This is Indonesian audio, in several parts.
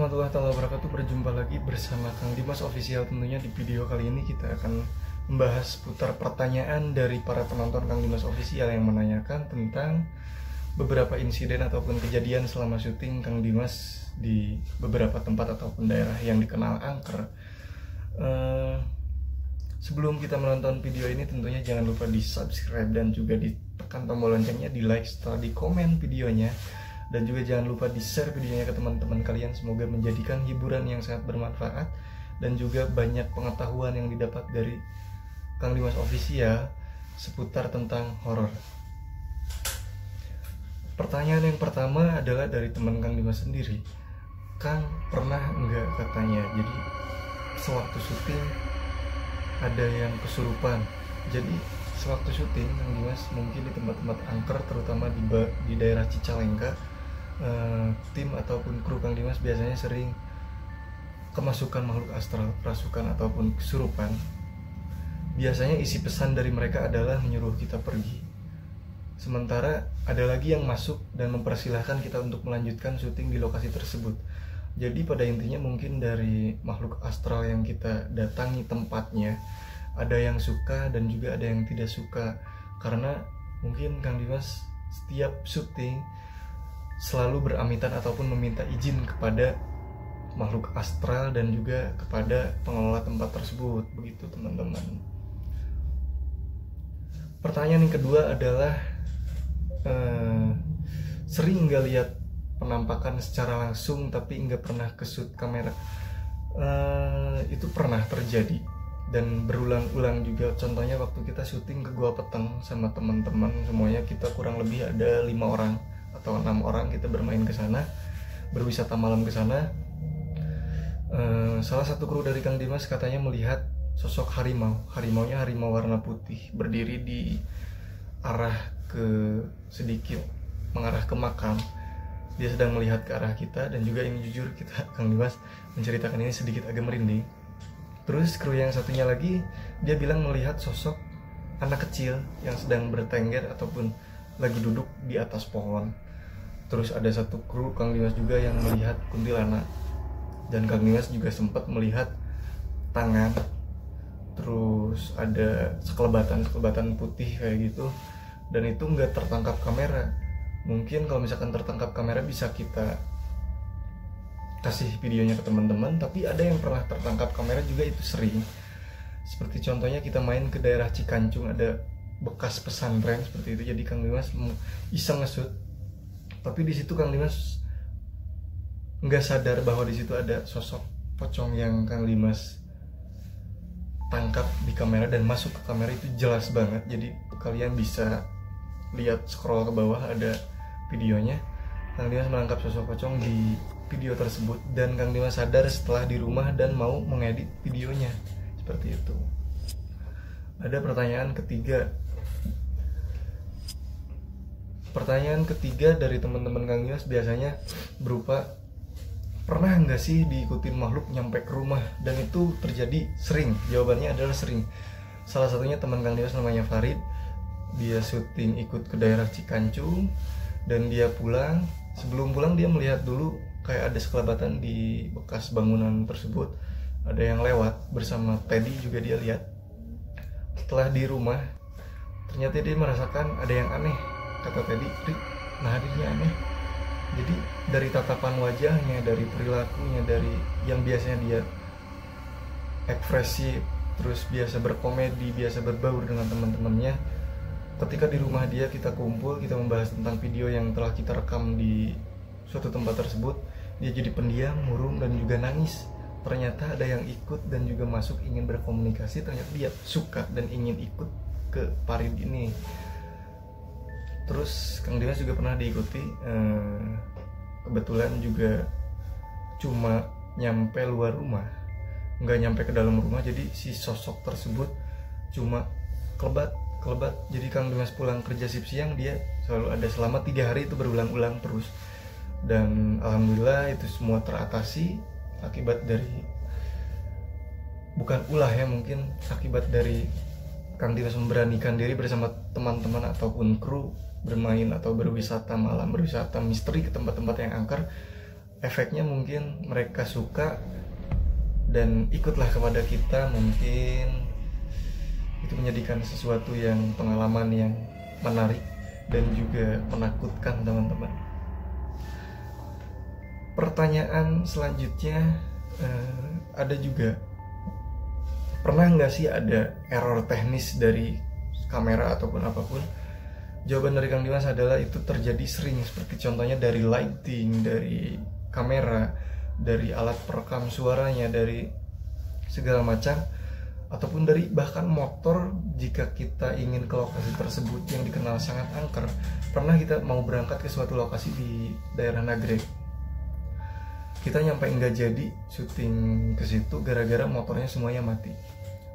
warahmatullahi wabarakatuh. Berjumpa lagi bersama Kang Dimas Official. Tentunya di video kali ini kita akan membahas putar pertanyaan dari para penonton Kang Dimas Official yang menanyakan tentang beberapa insiden ataupun kejadian selama syuting Kang Dimas di beberapa tempat ataupun daerah yang dikenal angker. Sebelum kita menonton video ini, tentunya jangan lupa di subscribe dan juga ditekan tombol loncengnya, di like setelah di komen videonya, dan juga jangan lupa di share videonya ke teman-teman kalian. Semoga menjadikan hiburan yang sangat bermanfaat dan juga banyak pengetahuan yang didapat dari Kang Dimas Official seputar tentang horor. Pertanyaan yang pertama adalah dari teman Kang Dimas sendiri. Kang, pernah enggak katanya, jadi sewaktu syuting ada yang kesurupan. Jadi sewaktu syuting Kang Dimas mungkin di tempat-tempat angker, terutama di daerah Cicalengka, tim ataupun kru Kang Dimas biasanya sering kemasukan makhluk astral, kerasukan ataupun kesurupan. Biasanya isi pesan dari mereka adalah menyuruh kita pergi. Sementara ada lagi yang masuk dan mempersilahkan kita untuk melanjutkan syuting di lokasi tersebut. Jadi pada intinya mungkin dari makhluk astral yang kita datangi tempatnya, ada yang suka dan juga ada yang tidak suka. Karena mungkin Kang Dimas setiap syuting selalu beramitan ataupun meminta izin kepada makhluk astral dan juga kepada pengelola tempat tersebut. Begitu teman-teman. Pertanyaan yang kedua adalah, sering nggak lihat penampakan secara langsung tapi nggak pernah kesut kamera? Itu pernah terjadi dan berulang-ulang juga. Contohnya waktu kita syuting ke Gua Peteng sama teman-teman semuanya, kita kurang lebih ada 5 orang atau 6 orang kita bermain ke sana, berwisata malam ke sana. Salah satu kru dari Kang Dimas katanya melihat sosok harimaunya harimau warna putih berdiri di arah sedikit mengarah ke makam. Dia sedang melihat ke arah kita, dan juga ini jujur Kang Dimas menceritakan ini sedikit agak merinding. Terus kru yang satunya lagi, dia bilang melihat sosok anak kecil yang sedang bertengger ataupun lagi duduk di atas pohon. Terus ada satu kru Kang Dimas juga yang melihat kuntilanak, dan Kang Dimas juga sempat melihat tangan. Terus ada sekelebatan putih kayak gitu, dan itu nggak tertangkap kamera. Mungkin kalau misalkan tertangkap kamera bisa kita kasih videonya ke teman-teman, tapi ada yang pernah tertangkap kamera juga, itu sering. Seperti contohnya kita main ke daerah Cikancung, ada bekas pesantren seperti itu. Jadi Kang Dimas iseng nge-shoot, tapi di situ Kang Dimas nggak sadar bahwa di situ ada sosok pocong yang Kang Dimas tangkap di kamera dan masuk ke kamera. Itu jelas banget. Jadi kalian bisa lihat, scroll ke bawah ada videonya. Kang Dimas menangkap sosok pocong di video tersebut, dan Kang Dimas sadar setelah di rumah dan mau mengedit videonya. Seperti itu. Ada pertanyaan ketiga. Pertanyaan ketiga dari teman-teman Kang Dimas biasanya berupa, pernah nggak sih diikutin makhluk nyampe ke rumah? Dan itu terjadi sering. Jawabannya adalah sering. Salah satunya teman Kang Dimas namanya Farid. Dia syuting ikut ke daerah Cikancung, dan dia pulang. Sebelum pulang dia melihat dulu kayak ada sekelebatan di bekas bangunan tersebut. Ada yang lewat bersama Teddy juga dia lihat. Setelah di rumah, ternyata dia merasakan ada yang aneh. Kata Teddy, nah ini aneh. Jadi dari tatapan wajahnya, dari perilakunya, dari yang biasanya dia ekspresif, terus biasa berkomedi, biasa berbaur dengan teman-temannya, ketika di rumah dia kita kumpul, kita membahas tentang video yang telah kita rekam di suatu tempat tersebut, dia jadi pendiam, murung, dan juga nangis. Ternyata ada yang ikut dan juga masuk ingin berkomunikasi. Ternyata dia suka dan ingin ikut ke Farid ini. Terus Kang Dimas juga pernah diikuti, kebetulan juga cuma nyampe luar rumah, nggak nyampe ke dalam rumah. Jadi si sosok tersebut cuma kelebat. Jadi Kang Dimas pulang kerja shift siang, dia selalu ada selama 3 hari, itu berulang-ulang terus. Dan alhamdulillah itu semua teratasi akibat dari, bukan ulah ya, mungkin akibat dari Kang Dimas memberanikan diri bersama teman-teman ataupun kru bermain atau berwisata malam, berwisata misteri ke tempat-tempat yang angker. efeknya mungkin mereka suka dan ikutlah kepada kita. Mungkin itu menjadikan sesuatu yang pengalaman yang menarik dan juga menakutkan teman-teman. Pertanyaan selanjutnya, ada juga, pernah nggak sih ada error teknis dari kamera ataupun apapun? Jawaban dari Kang Dimas adalah itu terjadi sering, seperti contohnya dari lighting, dari kamera, dari alat perekam suaranya, dari segala macam, ataupun dari bahkan motor. Jika kita ingin ke lokasi tersebut yang dikenal sangat angker, pernah kita mau berangkat ke suatu lokasi di daerah Nagreg, kita nyampe nggak jadi syuting ke situ gara-gara motornya semuanya mati.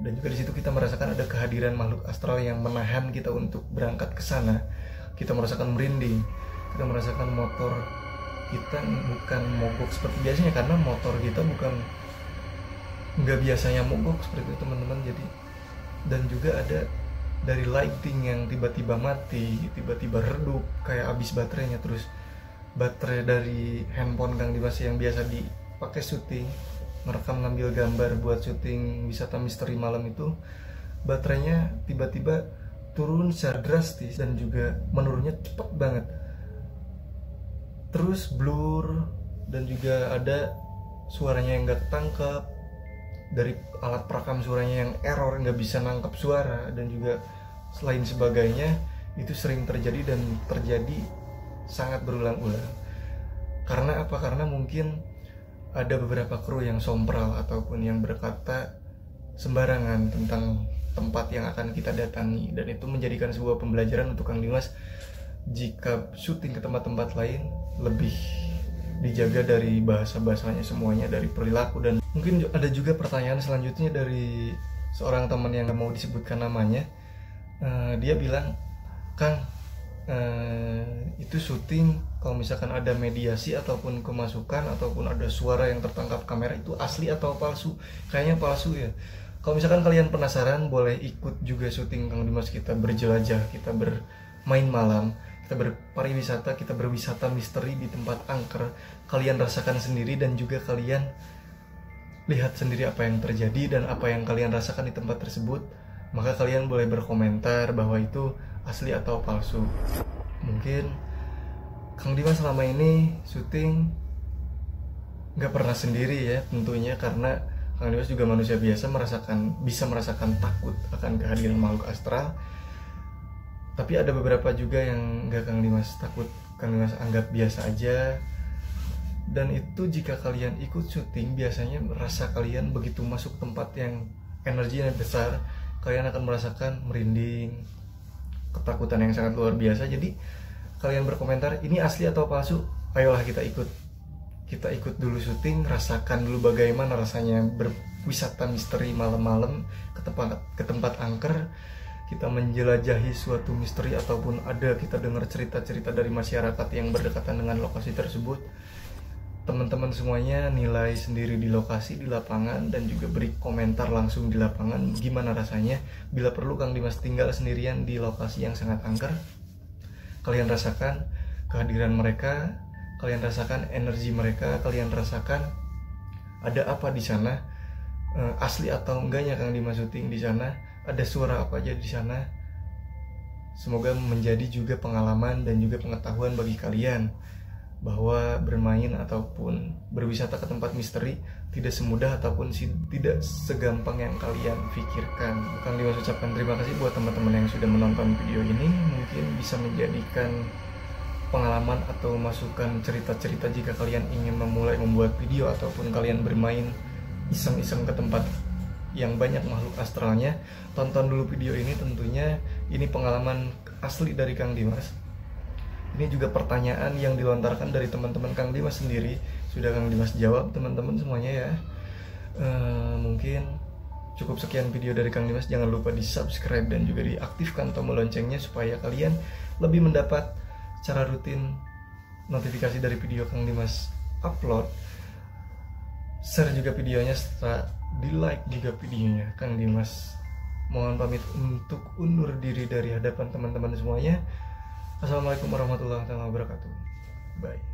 Dan juga di situ kita merasakan ada kehadiran makhluk astral yang menahan kita untuk berangkat ke sana. Kita merasakan merinding, kita merasakan motor kita bukan mogok seperti biasanya, karena motor kita bukan nggak biasanya mogok seperti itu teman-teman. Jadi, dan juga ada dari lighting yang tiba-tiba mati, tiba-tiba redup kayak habis baterainya. Terus baterai dari handphone Kang Dimas yang biasa dipakai syuting, merekam ngambil gambar buat syuting wisata misteri malam itu, baterainya tiba-tiba turun secara drastis dan juga menurunnya cepat banget. Terus blur dan juga ada suaranya yang gak ketangkep, dari alat perekam suaranya yang error, nggak bisa nangkep suara, dan juga selain sebagainya. Itu sering terjadi dan terjadi sangat berulang-ulang. Karena apa? Karena mungkin ada beberapa kru yang sompral ataupun yang berkata sembarangan tentang tempat yang akan kita datangi, dan itu menjadikan sebuah pembelajaran untuk Kang Dimas jika syuting ke tempat-tempat lain lebih dijaga dari bahasa-bahasanya semuanya, dari perilaku. Dan mungkin ada juga pertanyaan selanjutnya dari seorang teman yang gak mau disebutkan namanya. Dia bilang, Kang, itu syuting kalau misalkan ada mediasi ataupun kemasukan ataupun ada suara yang tertangkap kamera, itu asli atau palsu? Kayaknya palsu ya. Kalau misalkan kalian penasaran, boleh ikut juga syuting Kang Dimas. Kita berjelajah, kita bermain malam, kita berpariwisata, kita berwisata misteri di tempat angker. Kalian rasakan sendiri dan juga kalian lihat sendiri apa yang terjadi dan apa yang kalian rasakan di tempat tersebut. Maka kalian boleh berkomentar bahwa itu asli atau palsu. Mungkin Kang Dimas selama ini syuting nggak pernah sendiri ya tentunya, karena Kang Dimas juga manusia biasa, bisa merasakan takut akan kehadiran makhluk astral. Tapi ada beberapa juga yang nggak Kang Dimas takut, Kang Dimas anggap biasa aja. Dan itu jika kalian ikut syuting, biasanya rasa kalian begitu masuk tempat yang energinya besar, kalian akan merasakan merinding, ketakutan yang sangat luar biasa. Jadi kalian berkomentar ini asli atau palsu, ayolah kita ikut dulu syuting, rasakan dulu bagaimana rasanya berwisata misteri malam-malam ke tempat angker. Kita menjelajahi suatu misteri ataupun ada kita dengar cerita-cerita dari masyarakat yang berdekatan dengan lokasi tersebut. Teman-teman semuanya nilai sendiri di lokasi, di lapangan, dan juga beri komentar langsung di lapangan gimana rasanya. Bila perlu Kang Dimas tinggal sendirian di lokasi yang sangat angker, kalian rasakan kehadiran mereka, kalian rasakan energi mereka, kalian rasakan ada apa di sana, asli atau enggaknya Kang Dimas syuting di sana, ada suara apa aja di sana. Semoga menjadi juga pengalaman dan juga pengetahuan bagi kalian bahwa bermain ataupun berwisata ke tempat misteri tidak semudah ataupun tidak segampang yang kalian pikirkan. Kang Dimas ucapkan terima kasih buat teman-teman yang sudah menonton video ini. Mungkin bisa menjadikan pengalaman atau masukan cerita-cerita jika kalian ingin memulai membuat video ataupun kalian bermain iseng-iseng ke tempat yang banyak makhluk astralnya. Tonton dulu video ini tentunya. Ini pengalaman asli dari Kang Dimas. Ini juga pertanyaan yang dilontarkan dari teman-teman Kang Dimas sendiri. Sudah Kang Dimas jawab teman-teman semuanya ya. Mungkin cukup sekian video dari Kang Dimas. Jangan lupa di subscribe dan juga diaktifkan tombol loncengnya supaya kalian lebih mendapat secara rutin notifikasi dari video Kang Dimas upload. Share juga videonya, setelah di like juga videonya. Kang Dimas mohon pamit untuk undur diri dari hadapan teman-teman semuanya. Assalamualaikum warahmatullahi wabarakatuh. Bye.